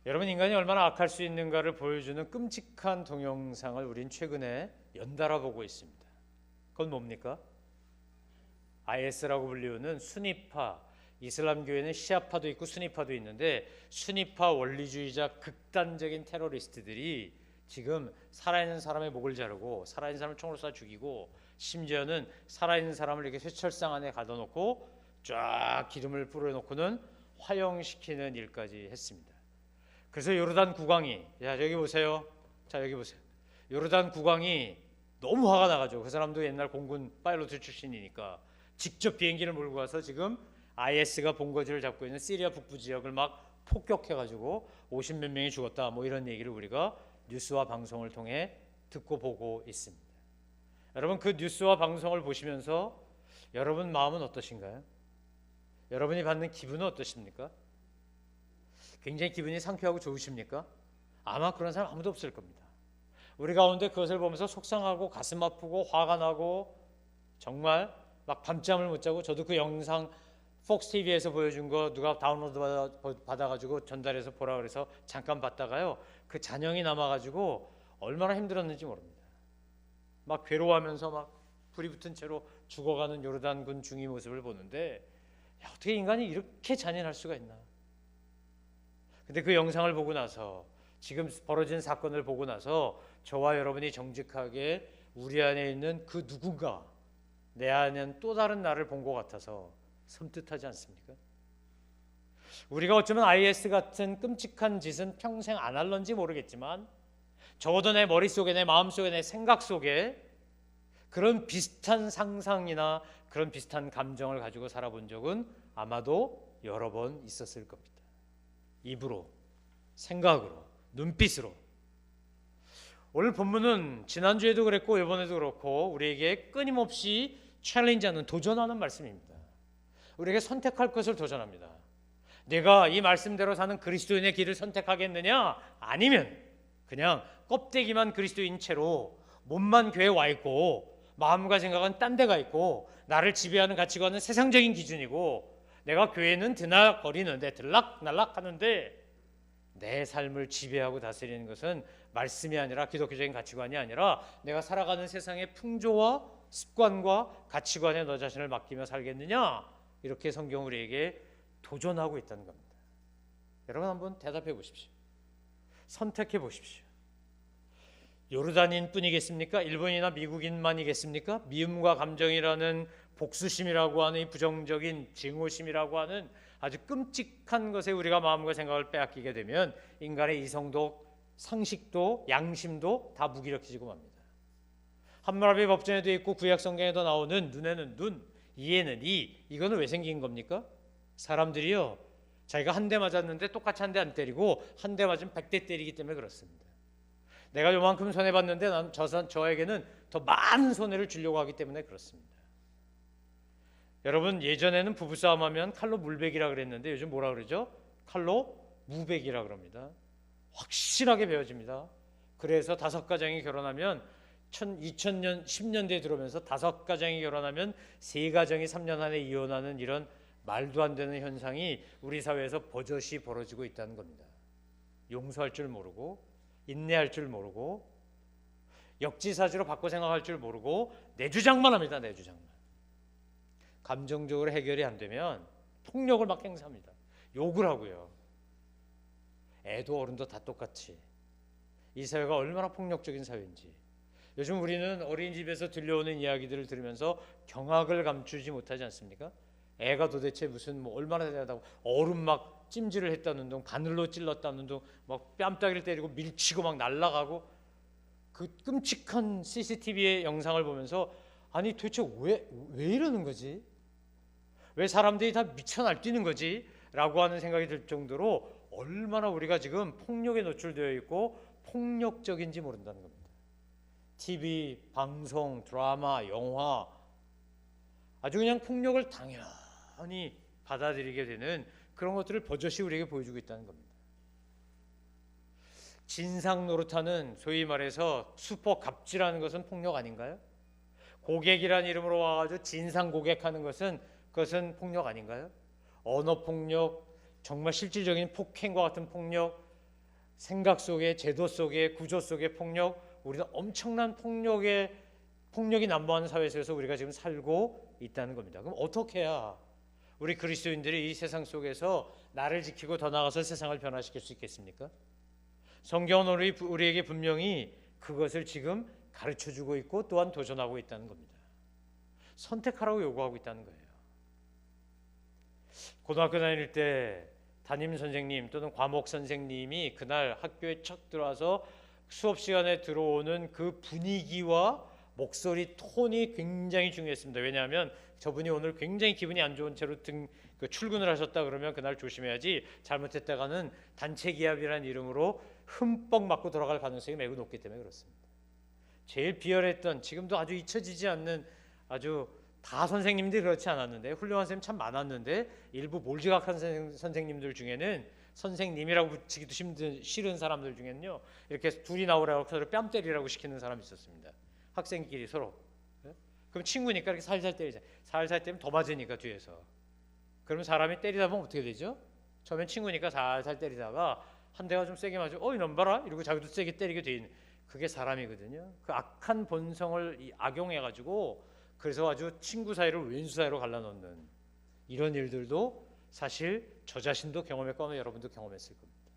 여러분, 인간이 얼마나 악할 수 있는가를 보여주는 끔찍한 동영상을 우린 최근에 연달아 보고 있습니다. 그건 뭡니까? IS라고 불리우는 순위파, 이슬람교에는 시아파도 있고 순위파도 있는데 순위파 원리주의자 극단적인 테러리스트들이 지금 살아있는 사람의 목을 자르고 살아있는 사람을 총으로 쏴 죽이고 심지어는 살아있는 사람을 이렇게 쇠철상 안에 가둬놓고 쫙 기름을 뿌려놓고는 화형시키는 일까지 했습니다. 그래서 요르단 국왕이, 자 여기 보세요. 자 여기 보세요. 요르단 국왕이 너무 화가 나가지고, 그 사람도 옛날 공군 파일로트 출신이니까 직접 비행기를 몰고 가서 지금 IS가 본거지를 잡고 있는 시리아 북부 지역을 막 폭격해가지고 50몇 명이 죽었다, 뭐 이런 얘기를 우리가 뉴스와 방송을 통해 듣고 보고 있습니다. 여러분, 그 뉴스와 방송을 보시면서 여러분 마음은 어떠신가요? 여러분이 받는 기분은 어떠십니까? 굉장히 기분이 상쾌하고 좋으십니까? 아마 그런 사람 아무도 없을 겁니다. 우리 가운데 그것을 보면서 속상하고 가슴 아프고 화가 나고 정말 막 밤잠을 못 자고, 저도 그 영상 폭스 TV에서 보여준 거 누가 다운로드 받아가지고 전달해서 보라 그래서 잠깐 봤다가요, 그 잔영이 남아가지고 얼마나 힘들었는지 모릅니다. 막 괴로워하면서 막 불이 붙은 채로 죽어가는 요르단군 중위 모습을 보는데, 야, 어떻게 인간이 이렇게 잔인할 수가 있나. 근데 그 영상을 보고 나서, 지금 벌어진 사건을 보고 나서 저와 여러분이 정직하게 우리 안에 있는 그 누군가, 내 안에는 또 다른 나를 본 것 같아서 섬뜩하지 않습니까? 우리가 어쩌면 IS 같은 끔찍한 짓은 평생 안 할런지 모르겠지만 적어도 내 머릿속에, 내 마음속에, 내 생각 속에 그런 비슷한 상상이나 그런 비슷한 감정을 가지고 살아본 적은 아마도 여러 번 있었을 겁니다. 입으로, 생각으로, 눈빛으로. 오늘 본문은 지난주에도 그랬고 이번에도 그렇고 우리에게 끊임없이 챌린지하는, 도전하는 말씀입니다. 우리에게 선택할 것을 도전합니다. 내가 이 말씀대로 사는 그리스도인의 길을 선택하겠느냐, 아니면 그냥 껍데기만 그리스도인 채로 몸만 교회에 와 있고 마음과 생각은 딴 데 가 있고 나를 지배하는 가치관은 세상적인 기준이고 내가 교회는 드나거리는데 들락날락 하는데 내 삶을 지배하고 다스리는 것은 말씀이 아니라 기독교적인 가치관이 아니라 내가 살아가는 세상의 풍조와 습관과 가치관에 너 자신을 맡기며 살겠느냐, 이렇게 성경은 우리에게 도전하고 있다는 겁니다. 여러분 한번 대답해 보십시오. 선택해 보십시오. 요르단인 뿐이겠습니까? 일본이나 미국인만이겠습니까? 미움과 감정이라는, 복수심이라고 하는 이 부정적인 증오심이라고 하는 아주 끔찍한 것에 우리가 마음과 생각을 빼앗기게 되면 인간의 이성도 상식도 양심도 다 무기력해지고 맙니다. 함무라비 법전에도 있고 구약 성경에도 나오는 눈에는 눈, 이에는 이, 이거는 왜 생긴 겁니까? 사람들이요, 자기가 한 대 맞았는데 똑같이 한 대 안 때리고 한 대 맞으면 100대 때리기 때문에 그렇습니다. 내가 요만큼 손해봤는데 저에게는 더 많은 손해를 주려고 하기 때문에 그렇습니다. 여러분, 예전에는 부부싸움 하면 칼로 물베기라 그랬는데 요즘 뭐라 그러죠? 칼로 무베기라 그럽니다. 확실하게 베어집니다. 그래서 5가정이 결혼하면 2000년 10년대에 들어오면서 5가정이 결혼하면 3가정이 3년 안에 이혼하는 이런 말도 안 되는 현상이 우리 사회에서 버젓이 벌어지고 있다는 겁니다. 용서할 줄 모르고, 인내할 줄 모르고, 역지사지로 바꿔 생각할 줄 모르고 내 주장만 합니다. 내 주장만. 감정적으로 해결이 안 되면 폭력을 막 행사합니다. 욕을 하고요. 애도 어른도 다 똑같이. 이 사회가 얼마나 폭력적인 사회인지. 요즘 우리는 어린이집에서 들려오는 이야기들을 들으면서 경악을 감추지 못하지 않습니까? 애가 도대체 무슨 얼마나 대단하다고, 얼음 막 찜질을 했다는 둥, 바늘로 찔렀다는 둥, 막 뺨따기를 때리고 밀치고 막 날아가고, 그 끔찍한 CCTV의 영상을 보면서 아니 도대체 왜 이러는 거지? 왜 사람들이 다 미쳐 날뛰는 거지? 라고 하는 생각이 들 정도로 얼마나 우리가 지금 폭력에 노출되어 있고 폭력적인지 모른다는 겁니다. TV, 방송, 드라마, 영화, 아주 그냥 폭력을 당연히 받아들이게 되는 그런 것들을 버젓이 우리에게 보여주고 있다는 겁니다. 진상 노릇하는, 소위 말해서 슈퍼 갑질하는 것은 폭력 아닌가요? 고객이라는 이름으로 와가지고 진상 고객하는 것은, 그것은 폭력 아닌가요? 언어 폭력, 정말 실질적인 폭행과 같은 폭력, 생각 속에, 제도 속에, 구조 속에 폭력, 우리는 엄청난 폭력이 난무하는 사회 속에서 우리가 지금 살고 있다는 겁니다. 그럼 어떻게 해야 우리 그리스도인들이 이 세상 속에서 나를 지키고 더 나아가서 세상을 변화시킬 수 있겠습니까? 성경은 우리에게 분명히 그것을 지금 가르쳐주고 있고 또한 도전하고 있다는 겁니다. 선택하라고 요구하고 있다는 거예요. 고등학교 다닐 때 담임 선생님 또는 과목 선생님이 그날 학교에 척 들어와서 수업 시간에 들어오는 그 분위기와 목소리 톤이 굉장히 중요했습니다. 왜냐하면 저분이 오늘 굉장히 기분이 안 좋은 채로 출근을 하셨다 그러면 그날 조심해야지, 잘못했다가는 단체 기합이라는 이름으로 흠뻑 맞고 돌아갈 가능성이 매우 높기 때문에 그렇습니다. 제일 비열했던, 지금도 아주 잊혀지지 않는, 아주 다 선생님들이 그렇지 않았는데 훌륭한 선생님 참 많았는데 일부 몰지각한 선생님들 중에는, 선생님이라고 붙이기도 싫은 사람들 중에는요, 이렇게 둘이 나오라고 서로 뺨 때리라고 시키는 사람이 있었습니다. 학생끼리 서로. 그럼 친구니까 이렇게 살살 때리자. 살살 때리면 더 맞으니까 뒤에서. 그러면 사람이 때리다 보면 어떻게 되죠? 처음엔 친구니까 살살 때리다가 한 대가 좀 세게 맞으면 이놈 봐라 이러고 자기도 세게 때리게 돼 있는, 그게 사람이거든요. 그 악한 본성을 악용해가지고 그래서 아주 친구 사이를 왼수 사이로 갈라놓는 이런 일들도 사실 저 자신도 경험했고 아마 여러분도 경험했을 겁니다.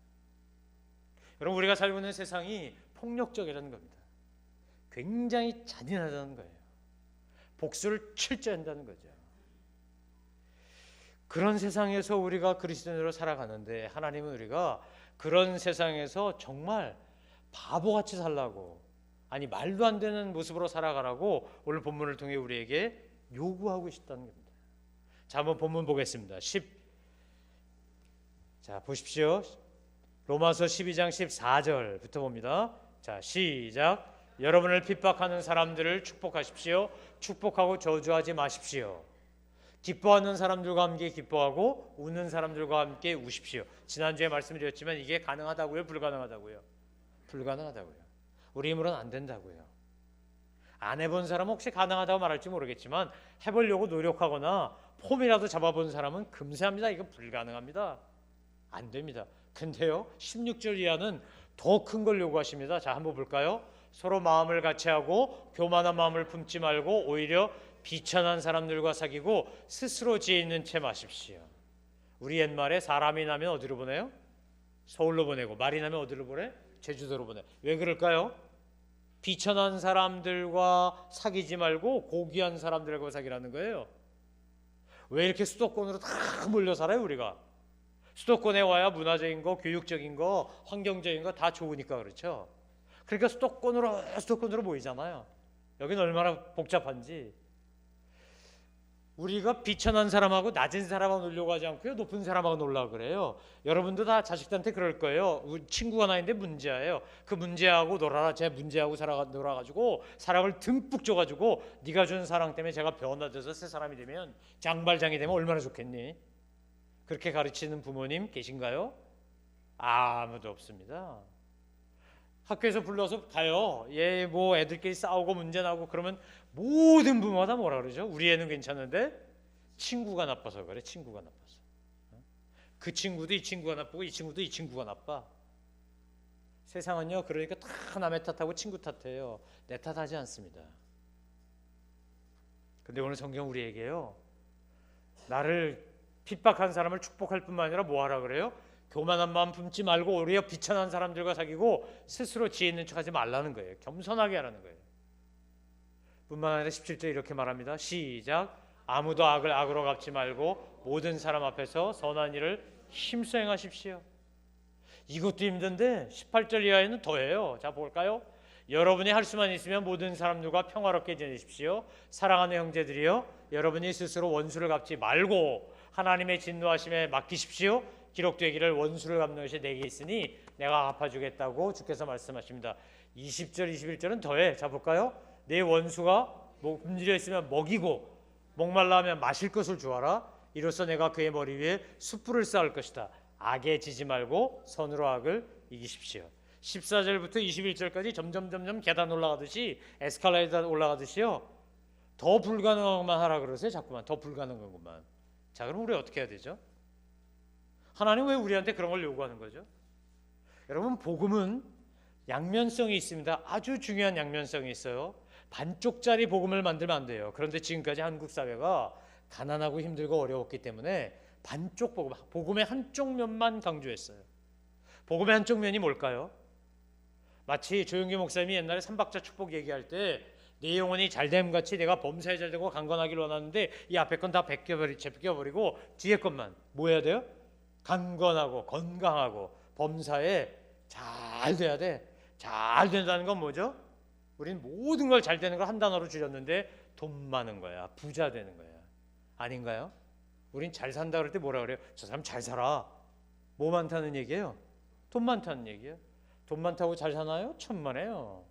여러분, 우리가 살고 있는 세상이 폭력적이라는 겁니다. 굉장히 잔인하다는 거예요. 복수를 철저한다는 거죠. 그런 세상에서 우리가 그리스도인으로 살아가는데 하나님은 우리가 그런 세상에서 정말 바보같이 살라고, 아니 말도 안 되는 모습으로 살아가라고 오늘 본문을 통해 우리에게 요구하고 싶다는 겁니다. 자, 한번 본문 보겠습니다. 자, 보십시오. 로마서 12장 14절부터 봅니다. 자, 시작. 여러분을 핍박하는 사람들을 축복하십시오. 축복하고 저주하지 마십시오. 기뻐하는 사람들과 함께 기뻐하고 웃는 사람들과 함께 우십시오. 지난주에 말씀드렸지만 이게 가능하다고요? 불가능하다고요? 불가능하다고요. 우리 힘으로는 안 된다고요. 안 해본 사람은 혹시 가능하다고 말할지 모르겠지만 해보려고 노력하거나 폼이라도 잡아본 사람은 금세합니다. 이건 불가능합니다. 안 됩니다. 근데요, 16절 이하는 더 큰 걸 요구하십니다. 자, 한번 볼까요? 서로 마음을 같이하고 교만한 마음을 품지 말고 오히려 비천한 사람들과 사귀고 스스로 지혜 있는 채 마십시오. 우리 옛말에 사람이 나면 어디로 보내요? 서울로 보내고, 말이 나면 어디로 보내? 제주도로 보내. 왜 그럴까요? 비천한 사람들과 사귀지 말고 고귀한 사람들과 사귀라는 거예요. 왜 이렇게 수도권으로 다 몰려 살아요? 우리가 수도권에 와야 문화적인 거, 교육적인 거, 환경적인 거 다 좋으니까 그렇죠. 그러니까 수도권으로 모이잖아요. 여기는 얼마나 복잡한지. 우리가 비천한 사람하고 낮은 사람하고 놀려고 하지 않고요, 높은 사람하고 놀라고 그래요. 여러분도 다 자식들한테 그럴 거예요. 우리 친구가 나 있는데 문제예요. 그 문제하고 놀아라. 제 문제하고 놀아가지고 사랑을 듬뿍 줘가지고 네가 준 사랑 때문에 제가 변화돼서 새 사람이 되면, 장발장이 되면 얼마나 좋겠니? 그렇게 가르치는 부모님 계신가요? 아무도 없습니다. 학교에서 불러서 가요. 얘 뭐 애들끼리 싸우고 문제 나고 그러면 모든 부모가 다 뭐라 그러죠? 우리 애는 괜찮은데 친구가 나빠서 그래. 친구가 나빠서. 그 친구도 이 친구가 나쁘고 이 친구도 이 친구가 나빠. 세상은요, 그러니까 다 남의 탓하고 친구 탓해요. 내 탓하지 않습니다. 근데 오늘 성경 우리에게요, 나를 핍박한 사람을 축복할 뿐만 아니라 뭐 하라 그래요? 교만한 마음 품지 말고 오히려 비천한 사람들과 사귀고 스스로 지혜 있는 척하지 말라는 거예요. 겸손하게 하라는 거예요. 뿐만 아니라 17절 이렇게 말합니다. 시작. 아무도 악을 악으로 갚지 말고 모든 사람 앞에서 선한 일을 힘써 행하십시오. 이것도 힘든데 18절 이하에는 더해요. 자, 볼까요? 여러분이 할 수만 있으면 모든 사람들과 평화롭게 지내십시오. 사랑하는 형제들이여, 여러분이 스스로 원수를 갚지 말고 하나님의 진노하심에 맡기십시오. 기록되기를 원수를 갚는 것이 내게 있으니 내가 갚아주겠다고 주께서 말씀하십니다. 20절 21절은 더해. 자, 볼까요? 내 원수가 굶주려 있으면 먹이고 목말라 하면 마실 것을 주어라. 이로써 내가 그의 머리 위에 숯불을 쌓을 것이다. 악에 지지 말고 선으로 악을 이기십시오. 14절부터 21절까지 점점 계단 올라가듯이, 에스컬레이터 올라가듯이요, 더 불가능한 것만 하라 그러세요. 자꾸만 더 불가능한 것만. 자, 그럼 우리 어떻게 해야 되죠? 하나님 왜 우리한테 그런 걸 요구하는 거죠? 여러분, 복음은 양면성이 있습니다. 아주 중요한 양면성이 있어요. 반쪽짜리 복음을 만들면 안 돼요. 그런데 지금까지 한국 사회가 가난하고 힘들고 어려웠기 때문에 반쪽 복음, 복음의 한쪽 면만 강조했어요. 복음의 한쪽 면이 뭘까요? 마치 조용기 목사님이 옛날에 삼박자 축복 얘기할 때 내 영혼이 잘됨 같이 내가 범사에 잘되고 강건하기를 원하는데 이 앞에 건 다 제껴버리고 뒤에 것만 뭐 해야 돼요? 강건하고 건강하고 범사에 잘 돼야 돼. 잘 된다는 건 뭐죠? 우린 모든 걸 잘 되는 걸 한 단어로 줄였는데 돈 많은 거야. 부자 되는 거야. 아닌가요? 우린 잘 산다 그럴 때 뭐라 그래요? 저 사람 잘 살아. 뭐 많다는 얘기예요? 돈 많다는 얘기예요. 돈 많다고 잘 사나요? 천만에요.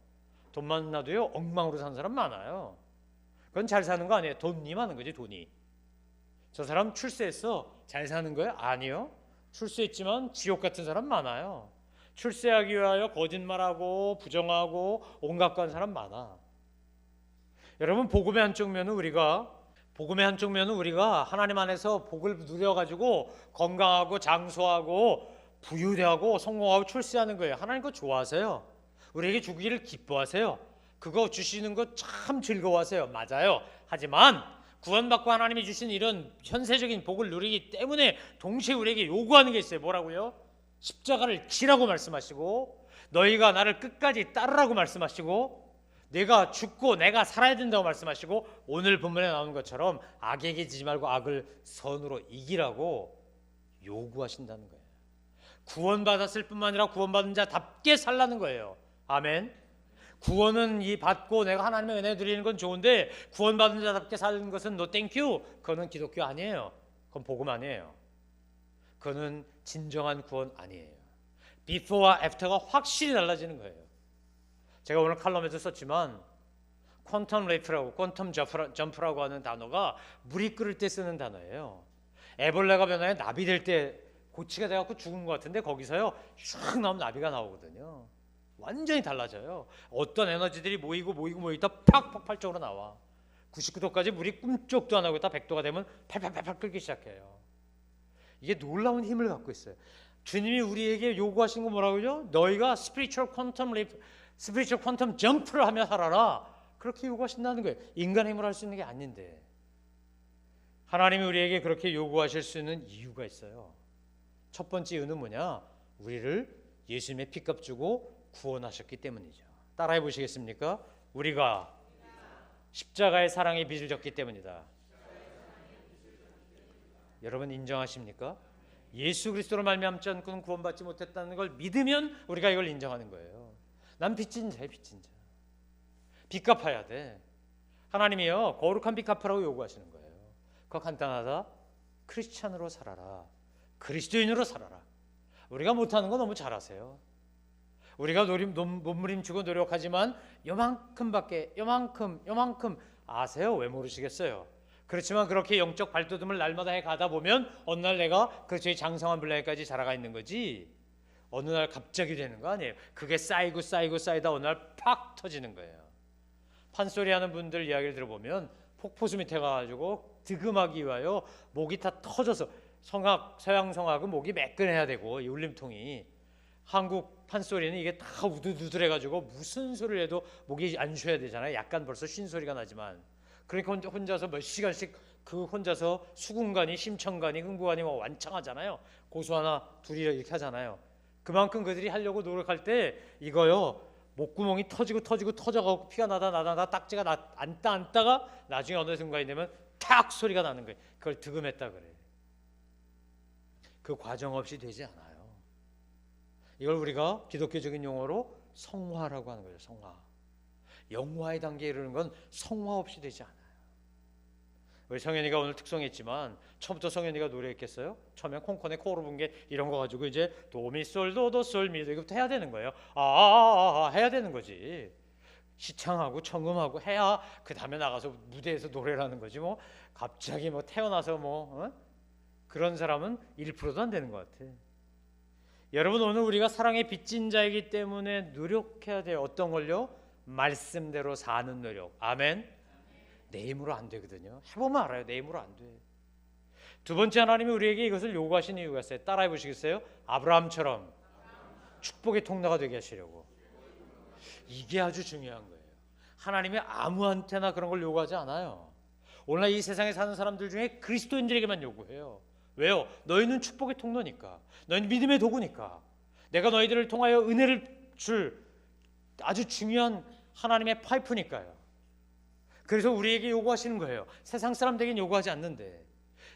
돈 많나도요 엉망으로 사는 사람 많아요. 그건 잘 사는 거 아니에요. 돈이 많은 거지, 돈이. 저 사람 출세했어. 잘 사는 거예요? 아니요. 출세했지만 지옥 같은 사람 많아요. 출세하기 위하여 거짓말하고 부정하고 온갖 건 사람 많아. 여러분, 복음의 한쪽 면은 우리가 하나님 안에서 복을 누려가지고 건강하고 장수하고 부유하고 성공하고 출세하는 거예요. 하나님 그거 좋아하세요. 우리에게 주기를 기뻐하세요. 그거 주시는 거 참 즐거워하세요. 맞아요. 하지만 구원받고 하나님이 주신 이런 현세적인 복을 누리기 때문에 동시에 우리에게 요구하는 게 있어요. 뭐라고요? 십자가를 지라고 말씀하시고, 너희가 나를 끝까지 따르라고 말씀하시고, 내가 죽고 내가 살아야 된다고 말씀하시고, 오늘 본문에 나오는 것처럼 악에게 지지 말고 악을 선으로 이기라고 요구하신다는 거예요. 구원받았을 뿐만 아니라 구원받은 자답게 살라는 거예요. 아멘. 구원은 이 받고 내가 하나님의 은혜 드리는 건 좋은데 구원받은 자답게 사는 것은 no thank you. 그거는 기독교 아니에요. 그건 복음 아니에요. 그거는 진정한 구원 아니에요. before와 after가 확실히 달라지는 거예요. 제가 오늘 칼럼에도 썼지만 퀀텀 레이프라고, 퀀텀 점프라고 하는 단어가 물이 끓을 때 쓰는 단어예요. 애벌레가 변화해 나비 될 때 고치가 돼갖고 죽은 것 같은데 거기서요 슉 나오면 나비가 나오거든요. 완전히 달라져요. 어떤 에너지들이 모이고 팍 폭발적으로 나와. 99도까지 물이 꿈쩍도 안 하고 있다 100도가 되면 팔팔팔팔 끓기 시작해요. 이게 놀라운 힘을 갖고 있어요. 주님이 우리에게 요구하신 건 뭐라고요? 너희가 스피리추얼 퀀텀 점프를 하며 살아라. 그렇게 요구하신다는 거예요. 인간의 힘으로 할 수 있는 게 아닌데. 하나님이 우리에게 그렇게 요구하실 수 있는 이유가 있어요. 첫 번째 이유는 뭐냐? 우리를 예수님의 피값 주고 구원하셨기 때문이죠. 따라해 보시겠습니까? 우리가 십자가의 사랑의 빚을 졌기 때문이다. 여러분 인정하십니까? 예수 그리스도로 말미암지 않고는 구원받지 못했다는 걸 믿으면 우리가 이걸 인정하는 거예요. 난 빚진 자야, 빚진 자. 빚 갚아야 돼. 하나님이요 거룩한 빚 갚으라고 요구하시는 거예요. 그거 간단하다. 크리스찬으로 살아라. 그리스도인으로 살아라. 우리가 못하는 거 너무 잘하세요. 우리가 몸부림치고 노력하지만 요만큼밖에 요만큼 아세요? 왜 모르시겠어요? 그렇지만 그렇게 영적 발돋움을 날마다 해 가다 보면 어느 날 내가 그렇죠 장성한 분량까지 자라가 있는 거지. 어느 날 갑자기 되는 거 아니에요. 그게 쌓이다 어느 날 팍 터지는 거예요. 판소리하는 분들 이야기를 들어보면 폭포수 밑에 가가지고 득음하기 위하여 목이 다 터져서 서양 성악은 목이 매끈해야 되고 이 울림통이 한국 판소리는 이게 다 우두두들해가지고 무슨 소리를 해도 목이 안 쉬어야 되잖아요. 약간 벌써 쉰 소리가 나지만 그러니까 혼자서 몇 시간씩 그 혼자서 수궁간이 심청간이 흥부간이 막 완창하잖아요. 고수 하나 둘이 이렇게 하잖아요. 그만큼 그들이 하려고 노력할 때 이거요 목구멍이 터져가고 피가 나다 딱지가 앉다가 나중에 어느 순간이 되면 탁 소리가 나는 거예요. 그걸 득음했다 그래. 그 과정 없이 되지 않아요. 이걸 우리가 기독교적인 용어로 성화라고 하는 거예요. 성화. 영화의 단계에 이르는 건 성화 없이 되지 않아요. 우리 성현이가 오늘 특성했지만 처음부터 성현이가 노래했겠어요? 처음엔 콩콘의 코로 분 게 이런 거 가지고 이제 도미솔 도도솔 미도 이거부터 해야 되는 거예요. 해야 되는 거지. 시창하고 청음하고 해야 그 다음에 나가서 무대에서 노래를 하는 거지. 뭐 갑자기 뭐 태어나서 그런 사람은 1%도 안 되는 것 같아. 여러분 오늘 우리가 사랑의 빚진 자이기 때문에 노력해야 돼요. 어떤 걸요? 말씀대로 사는 노력. 아멘. 내 힘으로 안 되거든요. 해보면 알아요. 내 힘으로 안 돼. 두 번째 하나님이 우리에게 이것을 요구하신 이유가 있어요. 따라해 보시겠어요? 아브라함처럼 축복의 통로가 되게 하시려고. 이게 아주 중요한 거예요. 하나님이 아무한테나 그런 걸 요구하지 않아요. 오늘날 이 세상에 사는 사람들 중에 그리스도인들에게만 요구해요. 왜요? 너희는 축복의 통로니까. 너희는 믿음의 도구니까. 내가 너희들을 통하여 은혜를 줄 아주 중요한 하나님의 파이프니까요. 그래서 우리에게 요구하시는 거예요. 세상 사람들에게는 요구하지 않는데,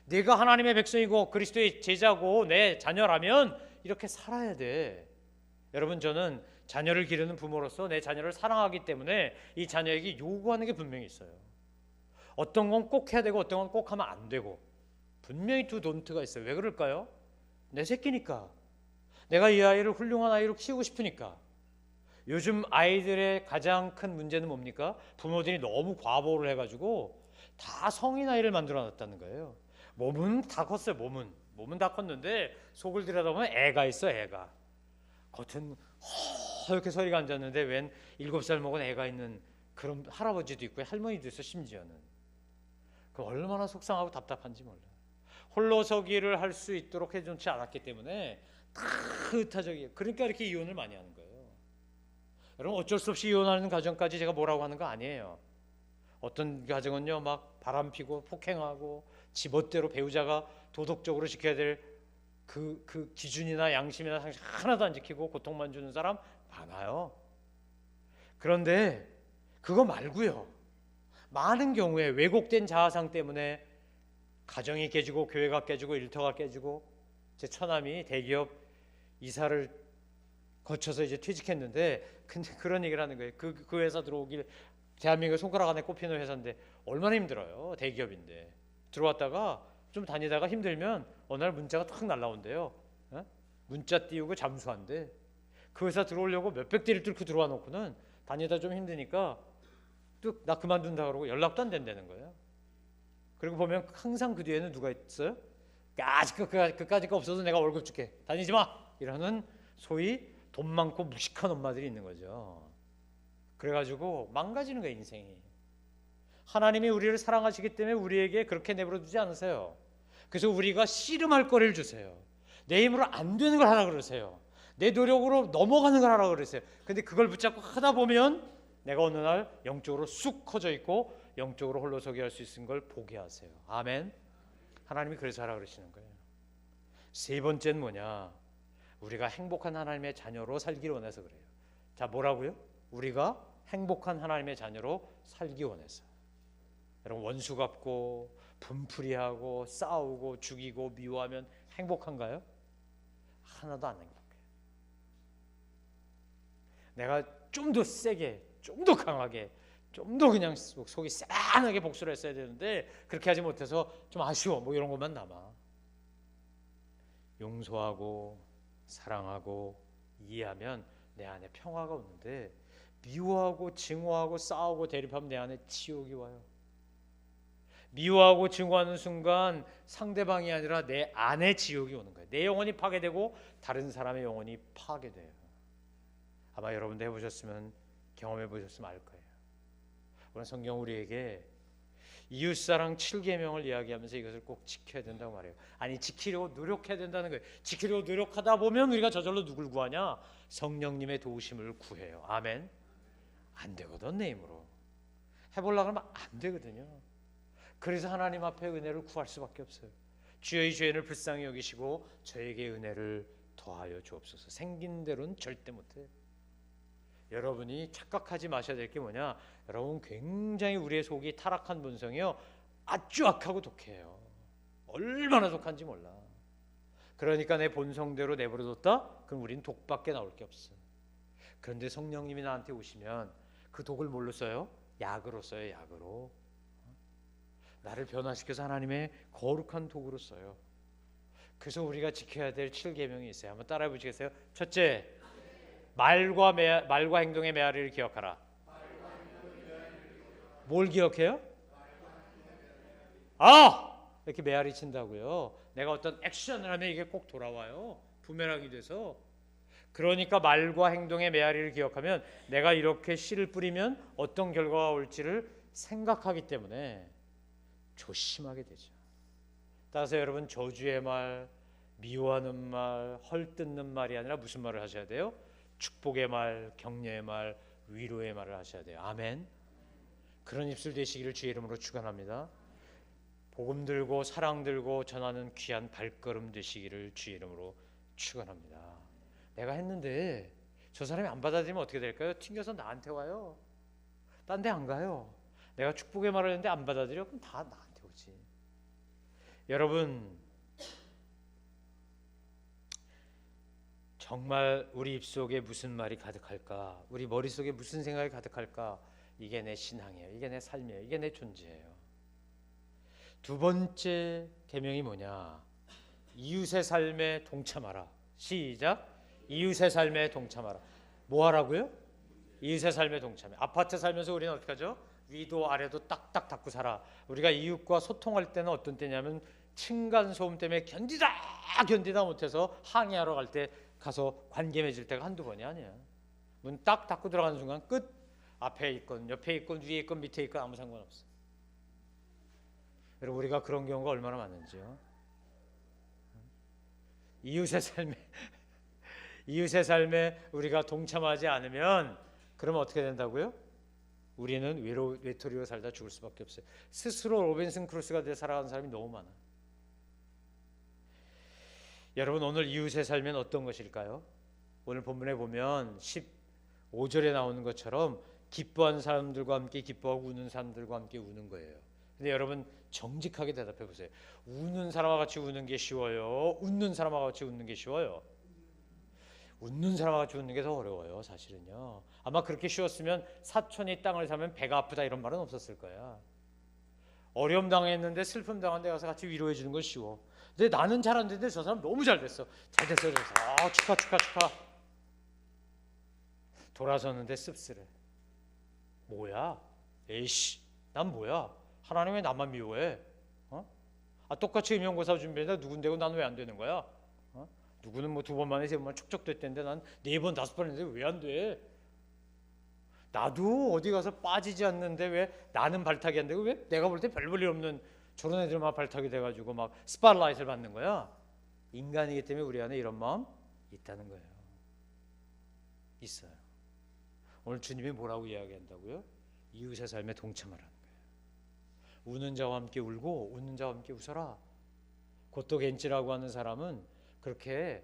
내가 하나님의 백성이고 그리스도의 제자고 내 자녀라면 이렇게 살아야 돼. 여러분, 저는 자녀를 기르는 부모로서 내 자녀를 사랑하기 때문에 이 자녀에게 요구하는 게 분명히 있어요. 어떤 건 꼭 해야 되고 어떤 건 꼭 하면 안 되고, 분명히 두 돈트가 있어요. 왜 그럴까요? 내 새끼니까. 내가 이 아이를 훌륭한 아이로 키우고 싶으니까. 요즘 아이들의 가장 큰 문제는 뭡니까? 부모들이 너무 과보를 해가지고 다 성인 아이를 만들어놨다는 거예요. 몸은 다 컸어요. 몸은 다 컸는데 속을 들여다보면 애가 있어. 애가 겉은 이렇게 서리가 앉았는데 웬 7살 먹은 애가 있는 그런 할아버지도 있고 할머니도 있어. 심지어는 그 얼마나 속상하고 답답한지 몰라요. 홀로서기를 할 수 있도록 해주지 않았기 때문에 다 의타적이에요. 그러니까 이렇게 이혼을 많이 하는 거예요. 여러분, 어쩔 수 없이 이혼하는 가정까지 제가 뭐라고 하는 거 아니에요. 어떤 가정은요 막 바람피고 폭행하고 지멋대로 배우자가 도덕적으로 지켜야 될 그 기준이나 양심이나 상식 하나도 안 지키고 고통만 주는 사람 많아요. 그런데 그거 말고요, 많은 경우에 왜곡된 자아상 때문에 가정이 깨지고 교회가 깨지고 일터가 깨지고, 제 처남이 대기업 이사를 거쳐서 이제 퇴직했는데, 근데 그런 얘기를 하는 거예요. 그 회사 들어오길, 대한민국 손가락 안에 꼽히는 회사인데 얼마나 힘들어요. 대기업인데 들어왔다가 좀 다니다가 힘들면 어느 날 문자가 탁 날라온대요. 문자 띄우고 잠수한대. 그 회사 들어오려고 몇백 대를 뚫고 들어와 놓고는 다니다 좀 힘드니까 또 나 그만둔다 그러고 연락도 안 된다는 거예요. 그리고 보면 항상 그 뒤에는 누가 있어요? 그까짓 거 없어도 내가 월급 줄게, 다니지 마, 이러는 소위 돈 많고 무식한 엄마들이 있는 거죠. 그래가지고 망가지는 거예요, 인생이. 하나님이 우리를 사랑하시기 때문에 우리에게 그렇게 내버려 두지 않으세요. 그래서 우리가 씨름할 거리를 주세요. 내 힘으로 안 되는 걸 하라 그러세요. 내 노력으로 넘어가는 걸 하라 그러세요. 근데 그걸 붙잡고 하다 보면 내가 어느 날 영적으로 쑥 커져 있고 영적으로 홀로서기 할 수 있는 걸 보게 하세요. 아멘. 하나님이 그래서 하라 그러시는 거예요. 세 번째는 뭐냐? 우리가 행복한 하나님의 자녀로 살기를 원해서 그래요. 자, 뭐라고요? 우리가 행복한 하나님의 자녀로 살기 원해서. 여러분, 원수 갚고 분풀이하고 싸우고 죽이고 미워하면 행복한가요? 하나도 안 행복해요. 내가 좀 더 세게, 좀 더 강하게, 좀 더 그냥 속이 싸하게 복수를 했어야 되는데 그렇게 하지 못해서 좀 아쉬워, 뭐 이런 것만 남아. 용서하고 사랑하고 이해하면 내 안에 평화가 오는데, 미워하고 증오하고 싸우고 대립하면 내 안에 지옥이 와요. 미워하고 증오하는 순간 상대방이 아니라 내 안에 지옥이 오는 거예요. 내 영혼이 파괴되고 다른 사람의 영혼이 파괴돼요. 아마 여러분도 해보셨으면, 경험해 보셨으면 알 거예요. 오늘 성경 우리에게 이웃사랑 7계명을 이야기하면서 이것을 꼭 지켜야 된다고 말해요. 아니, 지키려고 노력해야 된다는 거예요. 지키려고 노력하다 보면 우리가 저절로 누굴 구하냐? 성령님의 도우심을 구해요. 아멘. 안 되거든, 내 힘으로. 해보려고 하면 안 되거든요. 그래서 하나님 앞에 은혜를 구할 수밖에 없어요. 주여, 이 죄인을 불쌍히 여기시고 저에게 은혜를 더하여 주옵소서. 생긴 대로는 절대 못해요. 여러분이 착각하지 마셔야 될 게 뭐냐? 여러분, 굉장히 우리의 속이 타락한 본성이요, 아주 악하고 독해요. 얼마나 독한지 몰라. 그러니까 내 본성대로 내버려뒀다? 그럼 우린 독밖에 나올 게 없어. 그런데 성령님이 나한테 오시면 그 독을 뭘로 써요? 약으로 써요. 약으로. 나를 변화시켜서 하나님의 거룩한 독으로 써요. 그래서 우리가 지켜야 될 7계명이 있어요. 한번 따라해 보시겠어요? 첫째, 말과 행동의 메아리를 기억하라. 뭘 기억해요? 이렇게 메아리 친다고요. 내가 어떤 액션을 하면 이게 꼭 돌아와요. 부메랑이 돼서. 그러니까 말과 행동의 메아리를 기억하면 내가 이렇게 씨를 뿌리면 어떤 결과가 올지를 생각하기 때문에 조심하게 되죠. 따라서 여러분, 저주의 말, 미워하는 말, 헐뜯는 말이 아니라 무슨 말을 하셔야 돼요? 축복의 말, 격려의 말, 위로의 말을 하셔야 돼요. 아멘. 그런 입술 되시기를 주의 이름으로 축원합니다. 복음 들고 사랑 들고 전하는 귀한 발걸음 되시기를 주의 이름으로 축원합니다. 내가 했는데 저 사람이 안 받아들이면 어떻게 될까요? 튕겨서 나한테 와요. 딴 데 안 가요. 내가 축복의 말을 했는데 안 받아들여? 그럼 다 나한테 오지. 여러분, 정말 우리 입속에 무슨 말이 가득할까? 우리 머릿속에 무슨 생각이 가득할까? 이게 내 신앙이에요. 이게 내 삶이에요. 이게 내 존재예요. 두 번째 계명이 뭐냐? 이웃의 삶에 동참하라. 시작. 이웃의 삶에 동참하라. 뭐 하라고요? 이웃의 삶에 동참해. 아파트 살면서 우리는 어떻게 하죠? 위도 아래도 딱딱 닦고 살아. 우리가 이웃과 소통할 때는 어떤 때냐면 층간소음 때문에 견디다 못해서 항의하러 갈 때 가서 관계 맺을 때가 한두 번이 아니야. 문 딱 닫고 들어가는 순간 끝. 앞에 있건 옆에 있건 위에 있건 밑에 있건 아무 상관없어. 여러분, 우리가 그런 경우가 얼마나 많은지요. 이웃의 삶에 우리가 동참하지 않으면 그러면 어떻게 된다고요? 우리는 외톨이로 살다 죽을 수밖에 없어요. 스스로 로빈슨 크루소가 돼 살아가는 사람이 너무 많아. 여러분, 오늘 이웃의 삶은 어떤 것일까요? 오늘 본문에 보면 15절에 나오는 것처럼 기뻐하는 사람들과 함께 기뻐하고 우는 사람들과 함께 우는 거예요. 근데 여러분, 정직하게 대답해 보세요. 우는 사람과 같이 우는 게 쉬워요? 웃는 사람과 같이 웃는 게 쉬워요? 웃는 사람과 같이 웃는 게 더 어려워요, 사실은요. 아마 그렇게 쉬웠으면 사촌이 땅을 사면 배가 아프다 이런 말은 없었을 거야. 어려움 당했는데 슬픔 당한 데 가서 같이 위로해 주는 건 쉬워. 근데 나는 잘 안 됐는데 저 사람 너무 잘 됐어. 잘 됐어. 축하. 돌아섰는데 씁쓸해. 뭐야? 에이씨, 난 뭐야? 하나님 왜 나만 미워해? 똑같이 임용고사 준비했는데 누군데고 난 왜 안 되는 거야? 누구는 뭐 2번 만에 3번 척척 됐는데 난 4번 5번 했는데 왜 안 돼? 나도 어디 가서 빠지지 않는데 왜 나는 발탁이 안 되고 왜 내가 볼 때 별 볼 일 없는 저런 애들만 발탁이 돼가지고 막 스팟라이트를 받는 거야? 인간이기 때문에 우리 안에 이런 마음 있다는 거예요. 있어요. 오늘 주님이 뭐라고 이야기한다고요? 이웃의 삶에 동참하라는 거예요. 우는 자와 함께 울고 웃는 자와 함께 웃어라. 고토 겐치라고 하는 사람은 그렇게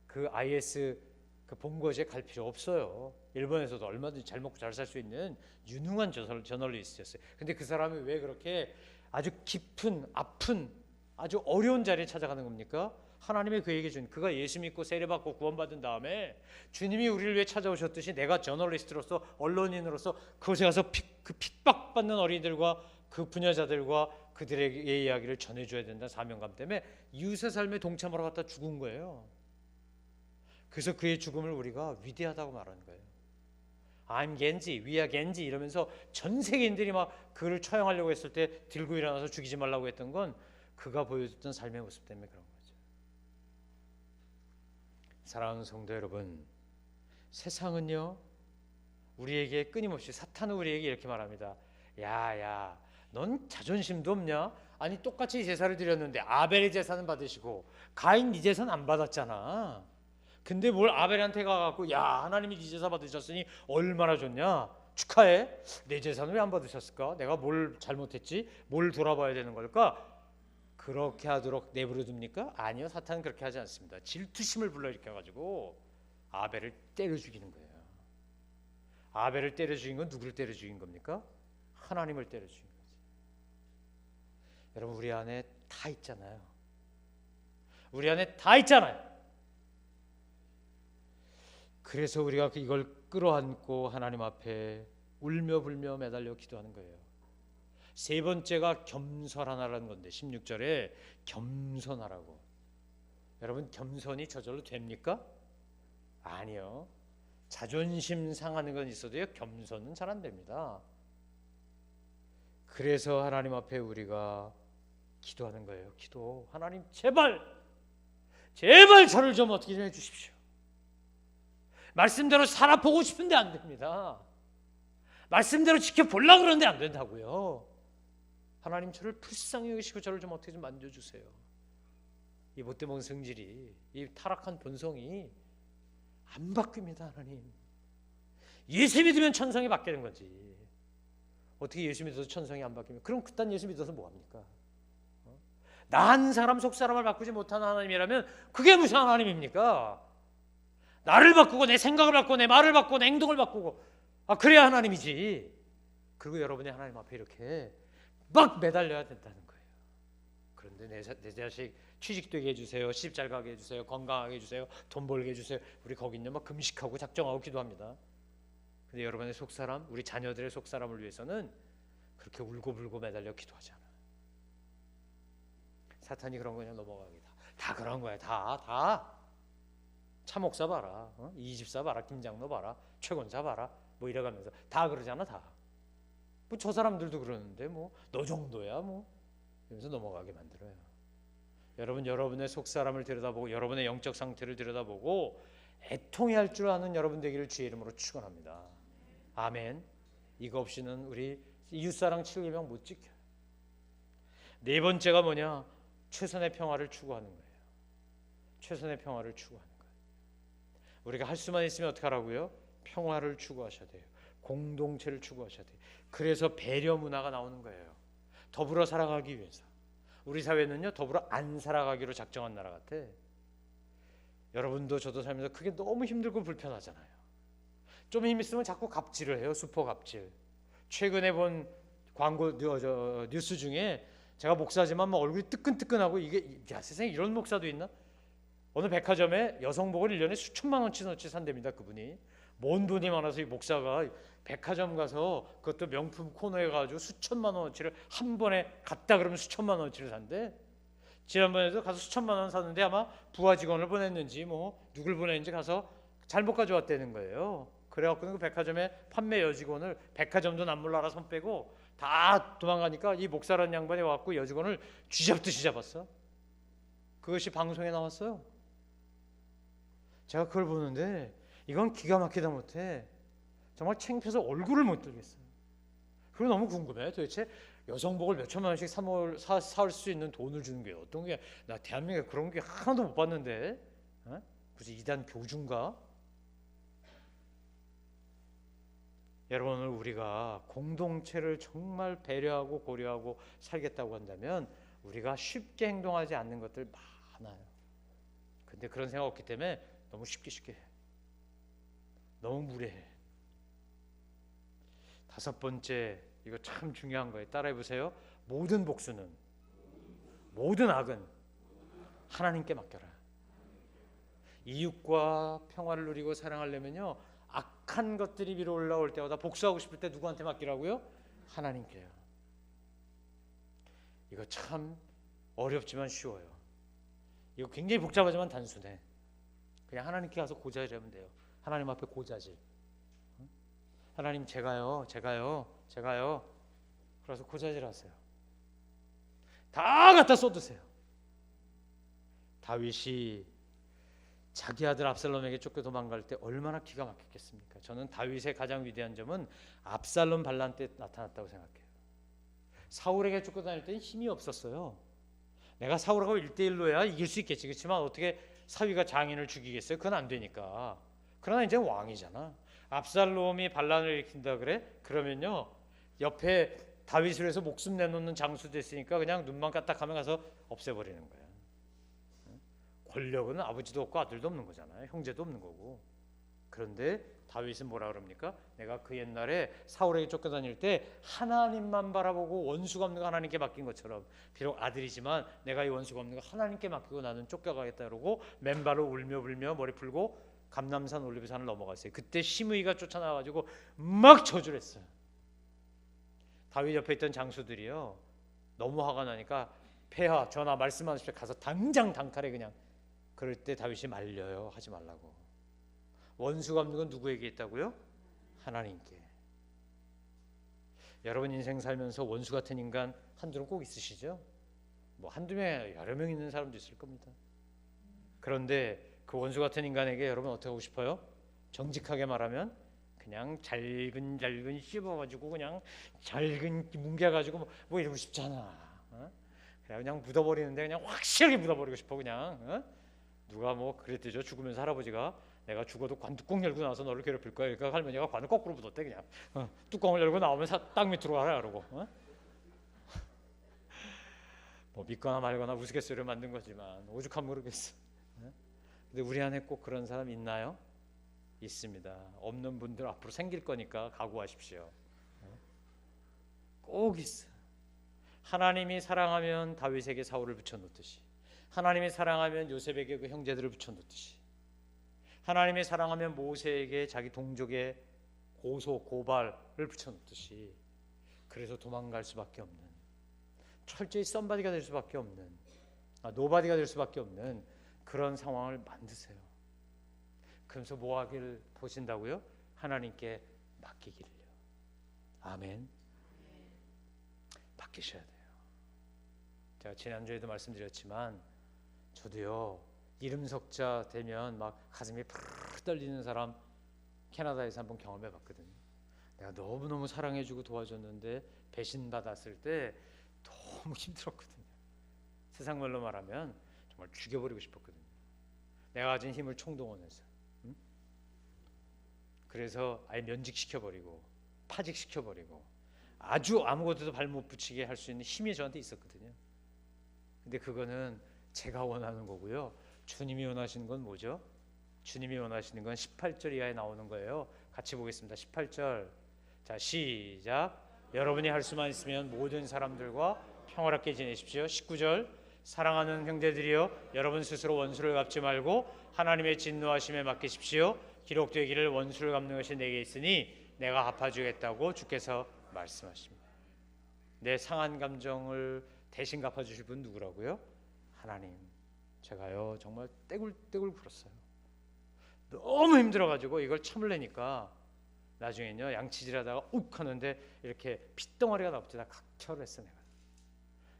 그 IS 그 본거지에 갈 필요 없어요. 일본에서도 얼마든지 잘 먹고 잘 살 수 있는 유능한 저널리스트였어요. 근데 그 사람이 왜 그렇게 아주 깊은 아픈 아주 어려운 자리에 찾아가는 겁니까? 하나님의 그에게 준, 그가 예수 믿고 세례받고 구원받은 다음에 주님이 우리를 위해 찾아오셨듯이 내가 저널리스트로서 언론인으로서 그곳에 가서 그 핍박받는 어린이들과 그 부녀자들과 그들의 이야기를 전해줘야 된다는 사명감 때문에 이웃의 삶에 동참하러 갔다 죽은 거예요. 그래서 그의 죽음을 우리가 위대하다고 말하는 거예요. I'm Genji, we are Genji 이러면서 전 세계인들이 막 그를 처형하려고 했을 때 들고 일어나서 죽이지 말라고 했던 건 그가 보여줬던 삶의 모습 때문에 그런 거죠. 사랑하는 성도 여러분, 세상은요 우리에게 끊임없이, 사탄은 우리에게 이렇게 말합니다. 야, 넌 자존심도 없냐? 아니 똑같이 제사를 드렸는데 아벨의 제사는 받으시고 가인 네 제사는 안 받았잖아. 근데 뭘 아벨한테 가갖고 야 하나님이 네 제사 받으셨으니 얼마나 좋냐? 축하해. 내 제사는 왜 안 받으셨을까? 내가 뭘 잘못했지? 뭘 돌아봐야 되는 걸까? 그렇게 하도록 내버려 둡니까? 아니요, 사탄은 그렇게 하지 않습니다. 질투심을 불러일으켜가지고 아벨을 때려 죽이는 거예요. 아벨을 때려 죽인 건 누구를 때려 죽인 겁니까? 하나님을 때려 죽인 거지. 여러분, 우리 안에 다 있잖아요. 우리 안에 다 있잖아요. 그래서 우리가 이걸 끌어안고 하나님 앞에 울며 불며 매달려 기도하는 거예요. 세 번째가 겸손하라는 건데 16절에 겸손하라고. 여러분, 겸손이 저절로 됩니까? 아니요. 자존심 상하는 건 있어도요, 겸손은 잘 안 됩니다. 그래서 하나님 앞에 우리가 기도하는 거예요. 기도. 하나님 제발 저를 좀 어떻게 좀 해주십시오. 말씀대로 살아보고 싶은데 안 됩니다. 말씀대로 지켜보려고 그러는데 안 된다고요. 하나님 저를 불쌍히 여기시고 저를 좀 어떻게 좀 만져주세요. 이 못돼 먹은 성질이, 이 타락한 본성이 안 바뀝니다. 하나님, 예수 믿으면 천성이 바뀌는 거지. 어떻게 예수 믿어서 천성이 안 바뀌면, 그럼 그딴 예수 믿어서 뭐합니까? 나 한 사람 속 사람을 바꾸지 못하는 하나님이라면 그게 무슨 하나님입니까? 나를 바꾸고 내 생각을 바꾸고 내 말을 바꾸고 내 행동을 바꾸고, 그래야 하나님이지. 그리고 여러분이 하나님 앞에 이렇게 막 매달려야 된다는 거예요. 그런데 내 자식 취직되게 해주세요, 시집 잘 가게 해주세요, 건강하게 해주세요, 돈 벌게 해주세요. 우리 거기 있는 막 금식하고 작정하고 기도합니다. 근데 여러분의 속사람, 우리 자녀들의 속사람을 위해서는 그렇게 울고불고 매달려 기도하지 않아. 사탄이 그런 거 그냥 넘어가게 다 그런 거야. 다 차 목사 봐라, 이 집사 봐라, 김장로 봐라, 최권사 봐라, 뭐 이래가면서 다 그러잖아. 다 뭐 저 사람들도 그러는데 뭐 너 정도야 뭐 이러면서 넘어가게 만들어요. 여러분, 여러분의 속사람을 들여다보고 여러분의 영적 상태를 들여다보고 애통해할 줄 아는 여러분 되기를 주의 이름으로 축원합니다. 아멘. 이거 없이는 우리 이웃사랑 7계명 못 지켜요. 네 번째가 뭐냐? 최선의 평화를 추구하는 거예요. 최선의 평화를 추구하는 거예요. 우리가 할 수만 있으면 어떻게 하라고요? 평화를 추구하셔야 돼요. 공동체를 추구하셔야 돼요. 그래서 배려 문화가 나오는 거예요. 더불어 살아가기 위해서. 우리 사회는요, 더불어 안 살아가기로 작정한 나라 같아. 여러분도 저도 살면서 그게 너무 힘들고 불편하잖아요. 좀 힘 있으면 자꾸 갑질을 해요. 슈퍼 갑질. 최근에 본 광고 뉴스 중에, 제가 목사지만 뭐 얼굴이 뜨끈뜨끈하고, 이게 야 세상에 이런 목사도 있나? 어느 백화점에 여성복을 1년에 수천만 원치너치 산답니다. 그분이 뭔 돈이 많아서 이 목사가 백화점 가서, 그것도 명품 코너에 가지고 수천만 원어치를 한 번에 갔다 그러면 수천만 원어치를 산대. 지난번에도 가서 수천만 원 샀는데 아마 부하 직원을 보냈는지 뭐 누굴 보냈는지 가서 잘못 가져왔다는 거예요. 그래갖고 그 백화점의 판매 여직원을, 백화점도 남몰라라 손 빼고 다 도망가니까 이 목사라는 양반이 와갖고 여직원을 쥐잡듯이 잡았어. 그것이 방송에 나왔어요. 제가 그걸 보는데 이건 기가 막히다 못해 정말 창피해서 얼굴을 못 들겠어요. 그거 너무 궁금해. 도대체 여성복을 몇 천만 원씩 살 수 있는 돈을 주는 게 어떤 게, 나 대한민국에 그런 게 하나도 못 봤는데, 무슨 이단 교주인가? 여러분, 오늘 우리가 공동체를 정말 배려하고 고려하고 살겠다고 한다면 우리가 쉽게 행동하지 않는 것들 많아요. 근데 그런 생각 없기 때문에 너무 쉽게 해. 너무 무례해. 다섯 번째, 이거 참 중요한 거예요. 따라해 보세요. 모든 복수는, 모든 악은 하나님께 맡겨라. 이웃과 평화를 누리고 사랑하려면요, 악한 것들이 위로 올라올 때마다 복수하고 싶을 때 누구한테 맡기라고요? 하나님께요. 이거 참 어렵지만 쉬워요. 이거 굉장히 복잡하지만 단순해. 그냥 하나님께 가서 고자질하면 돼요. 하나님 앞에 고자질. 하나님, 제가요. 그래서 고자질하세요. 다 갖다 쏟으세요. 다윗이 자기 아들 압살롬에게 쫓겨 도망갈 때 얼마나 기가 막혔겠습니까? 저는 다윗의 가장 위대한 점은 압살롬 반란 때 나타났다고 생각해요. 사울에게 쫓겨 다닐 때는 힘이 없었어요. 내가 사울하고 1대1로야 이길 수 있겠지. 그렇지만 어떻게 사위가 장인을 죽이겠어요? 그건 안 되니까. 그러나 이제 왕이잖아. 압살롬이 반란을 일으킨다 그래? 그러면요, 옆에 다윗을 위해서 목숨 내놓는 장수도 있으니까 그냥 눈만 까딱하면 가서 없애버리는 거야. 권력은 아버지도 없고 아들도 없는 거잖아요. 형제도 없는 거고. 그런데 다윗은 뭐라 그럽니까? 내가 그 옛날에 사울에게 쫓겨다닐 때 하나님만 바라보고 원수가 없는 거 하나님께 맡긴 것처럼, 비록 아들이지만 내가 이 원수가 없는 거 하나님께 맡기고 나는 쫓겨가겠다 그러고 맨발로 울며 불며 머리 풀고 감남산 올리브산을 넘어갔어요. 그때 시므이가 쫓아나와가지고 막 저주를 했어요. 다윗 옆에 있던 장수들이요, 너무 화가 나니까 폐하 전하 말씀하십시오 가서 당장 단칼에 그냥. 그럴 때 다윗이 말려요. 하지 말라고. 원수가 없는 건 누구에게 있다고요? 하나님께. 여러분 인생 살면서 원수 같은 인간 한두는 꼭 있으시죠? 뭐 한두 명, 여러 명 있는 사람도 있을 겁니다. 그런데 그 원수 같은 인간에게 여러분 어떻게 하고 싶어요? 정직하게 말하면 그냥 잘근 씹어가지고 그냥 잘근 뭉개가지고 뭐 이러고 싶잖아. 그냥 묻어버리는데 그냥 확실하게 묻어버리고 싶어 그냥. 어? 누가 뭐 그랬대죠. 죽으면서 할아버지가 내가 죽어도 관 뚜껑 열고 나와서 너를 괴롭힐 거야. 그러니까 할머니가 관을 거꾸로 묻었대 그냥. 뚜껑을 열고 나오면 땅 밑으로 가라 그러고. 뭐 믿거나 말거나 우스갯소리를 만든 거지만 오죽하면 모르겠어. 근데 우리 안에 꼭 그런 사람 있나요? 있습니다. 없는 분들 앞으로 생길 거니까 각오하십시오. 꼭 있어. 하나님이 사랑하면 다윗에게 사울을 붙여놓듯이, 하나님이 사랑하면 요셉에게 그 형제들을 붙여놓듯이, 하나님이 사랑하면 모세에게 자기 동족의 고발을 붙여놓듯이, 그래서 도망갈 수밖에 없는, 철저히 썸바디가 될 수밖에 없는, 노바디가 될 수밖에 없는 그런 상황을 만드세요. 그러면서 뭐 하길 보신다고요? 하나님께 맡기기를요. 아멘. 맡기셔야 돼요. 제가 지난주에도 말씀드렸지만 저도요, 이름 석자 되면 막 가슴이 푸르르 떨리는 사람 캐나다에서 한번 경험해 봤거든요. 내가 너무너무 사랑해주고 도와줬는데 배신받았을 때 너무 힘들었거든요. 세상 말로 말하면 정말 죽여버리고 싶었거든요. 내가 가진 힘을 총동원해서. 그래서 아예 면직시켜버리고 파직시켜버리고 아주 아무것도 발 못 붙이게 할 수 있는 힘이 저한테 있었거든요. 근데 그거는 제가 원하는 거고요. 주님이 원하시는 건 뭐죠? 주님이 원하시는 건 18절 이하에 나오는 거예요. 같이 보겠습니다. 18절. 자, 시작. 여러분이 할 수만 있으면 모든 사람들과 평화롭게 지내십시오. 19절. 사랑하는 형제들이여, 여러분 스스로 원수를 갚지 말고 하나님의 진노하심에 맡기십시오. 기록되기를 원수를 갚는 것이 내게 있으니 내가 갚아주겠다고 주께서 말씀하십니다. 내 상한 감정을 대신 갚아주실 분 누구라고요? 하나님. 제가요 정말 떼굴떼굴 굴었어요. 너무 힘들어가지고 이걸 참으려니까 나중에는요 양치질하다가 욱 하는데 이렇게 핏덩어리가 나붙지. 나 각처를 했어.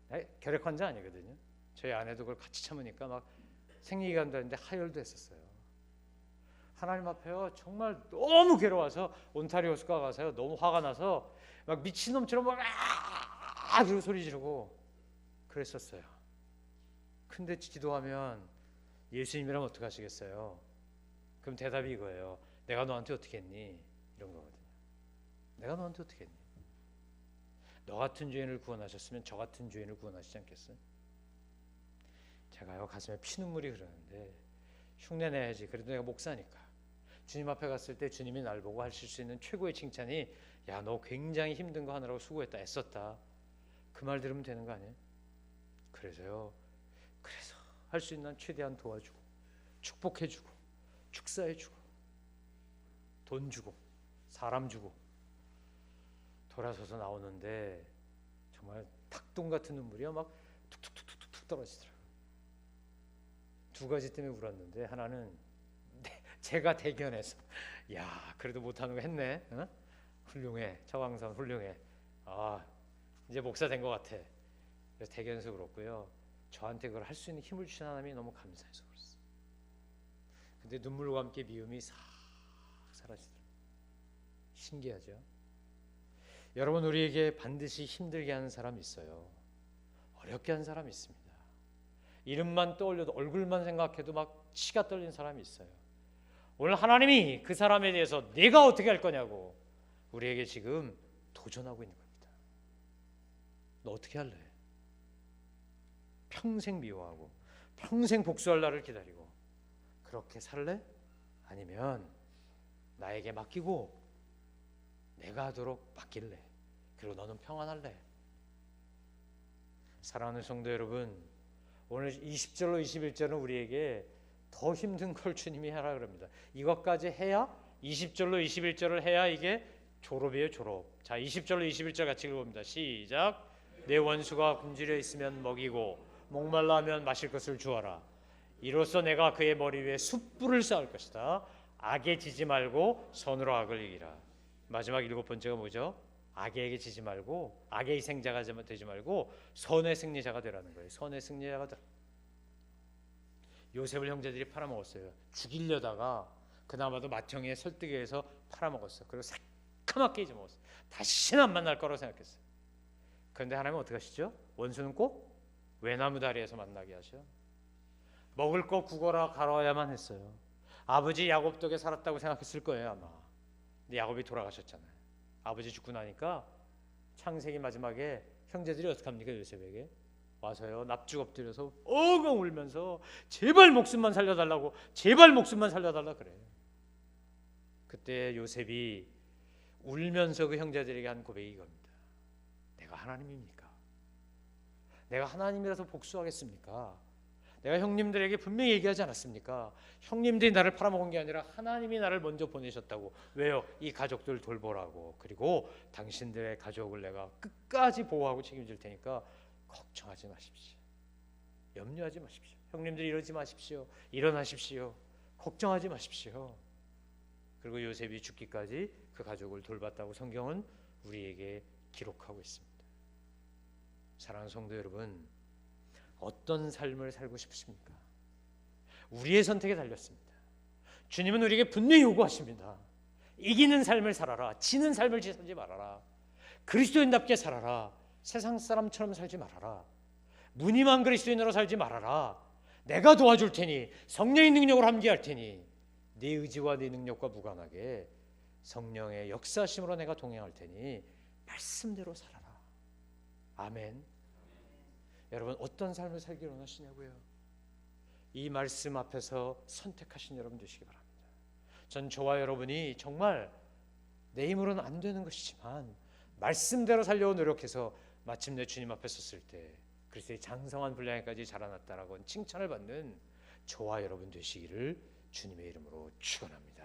내가 결핵환자 아니거든요. 저희 아내도 그걸 같이 참으니까 막 생리기간도 했는데 하혈도 했었어요. 하나님 앞에요 정말 너무 괴로워서 온타리오 호수가 가서요 너무 화가 나서 막 미친놈처럼 막 이러고 소리 지르고 그랬었어요. 근데 기도하면 예수님이라면 어떻게 하시겠어요? 그럼 대답이 이거예요. 내가 너한테 어떻게 했니? 이런 거거든요. 내가 너한테 어떻게 했니? 너 같은 죄인을 구원하셨으면 저 같은 죄인을 구원하시지 않겠어요? 제가요 가슴에 피눈물이 흐르는데 흉내내야지. 그래도 내가 목사니까. 주님 앞에 갔을 때 주님이 날 보고 하실 수 있는 최고의 칭찬이 야, 너 굉장히 힘든 거 하느라고 수고했다, 애썼다. 그 말 들으면 되는 거 아니에요? 그래서 할 수 있는 한 최대한 도와주고 축복해주고 축사해주고 돈 주고 사람 주고 돌아서서 나오는데 정말 탁동 같은 눈물이요 막 툭툭툭툭 떨어지더라고요. 두 가지 때문에 울었는데 하나는 제가 대견해서 야 그래도 못하는 거 했네. 어? 훌륭해. 차광선 훌륭해. 아 이제 목사 된 것 같아. 그래서 대견해서 울었고요. 저한테 그걸 할 수 있는 힘을 주신 하나님이 너무 감사해서 그랬어요. 근데 눈물과 함께 미움이 싹 사라지더라고요. 신기하죠? 여러분 우리에게 반드시 힘들게 하는 사람이 있어요. 어렵게 하는 사람이 있습니다. 이름만 떠올려도 얼굴만 생각해도 막 치가 떨리는 사람이 있어요. 오늘 하나님이 그 사람에 대해서 내가 어떻게 할 거냐고 우리에게 지금 도전하고 있는 겁니다. 너 어떻게 할래? 평생 미워하고 평생 복수할 날을 기다리고 그렇게 살래? 아니면 나에게 맡기고 내가 하도록 맡길래? 그리고 너는 평안할래? 사랑하는 성도 여러분, 오늘 20절로 21절은 우리에게 더 힘든 걸 주님이 하라 그럽니다. 이것까지 해야 20절로 21절을 해야 이게 졸업이에요, 졸업. 자, 20절로 21절 같이 읽어봅니다. 시작. 내 원수가 굶주려 있으면 먹이고 목말라 하면 마실 것을 주어라. 이로써 내가 그의 머리 위에 숯불을 쌓을 것이다. 악에 지지 말고 선으로 악을 이기라. 마지막 7번째가 뭐죠? 악에게 지지 말고 악의 희생자가 되지 말고 선의 승리자가 되라는 거예요. 선의 승리자가 되라. 요셉을 형제들이 팔아먹었어요. 죽이려다가 그나마도 맏형의 설득에 의해서 팔아먹었어요. 그리고 새까맣게 잊어먹었어요. 다시는 안 만날 거라고 생각했어요. 그런데 하나님은 어떻게 하시죠? 원수는 꼭 외나무 다리에서 만나게 하셔. 먹을 거 구걸아 가러야만 했어요. 아버지 야곱 덕에 살았다고 생각했을 거예요 아마. 근데 야곱이 돌아가셨잖아요. 아버지 죽고 나니까 창세기 마지막에 형제들이 어떻게 합니까? 요셉에게 와서요 납죽 엎드려서 엉엉 울면서 제발 목숨만 살려달라고, 제발 목숨만 살려달라 그래요. 그때 요셉이 울면서 그 형제들에게 한 고백이 이겁니다. 내가 하나님입니까? 내가 하나님이라서 복수하겠습니까? 내가 형님들에게 분명히 얘기하지 않았습니까? 형님들이 나를 팔아먹은 게 아니라 하나님이 나를 먼저 보내셨다고. 왜요? 이 가족들 돌보라고. 그리고 당신들의 가족을 내가 끝까지 보호하고 책임질 테니까 걱정하지 마십시오. 염려하지 마십시오. 형님들이 이러지 마십시오. 일어나십시오. 걱정하지 마십시오. 그리고 요셉이 죽기까지 그 가족을 돌봤다고 성경은 우리에게 기록하고 있습니다. 사랑하는 성도 여러분, 어떤 삶을 살고 싶으십니까? 우리의 선택에 달렸습니다. 주님은 우리에게 분명히 요구하십니다. 이기는 삶을 살아라. 지는 삶을 살지 말아라. 그리스도인답게 살아라. 세상 사람처럼 살지 말아라. 무늬만 그리스도인으로 살지 말아라. 내가 도와줄 테니, 성령의 능력으로 함께할 테니 네 의지와 네 능력과 무관하게 성령의 역사심으로 내가 동행할 테니 말씀대로 살아라. 아멘. 여러분 어떤 삶을 살기 원하시냐고요? 이 말씀 앞에서 선택하신 여러분 되시기 바랍니다. 전 저와 여러분이 정말 내 힘으로는 안 되는 것이지만 말씀대로 살려고 노력해서 마침내 주님 앞에 섰을 때 그리스도의 장성한 분량에까지 자라났다라고 칭찬을 받는 저와 여러분 되시기를 주님의 이름으로 축원합니다.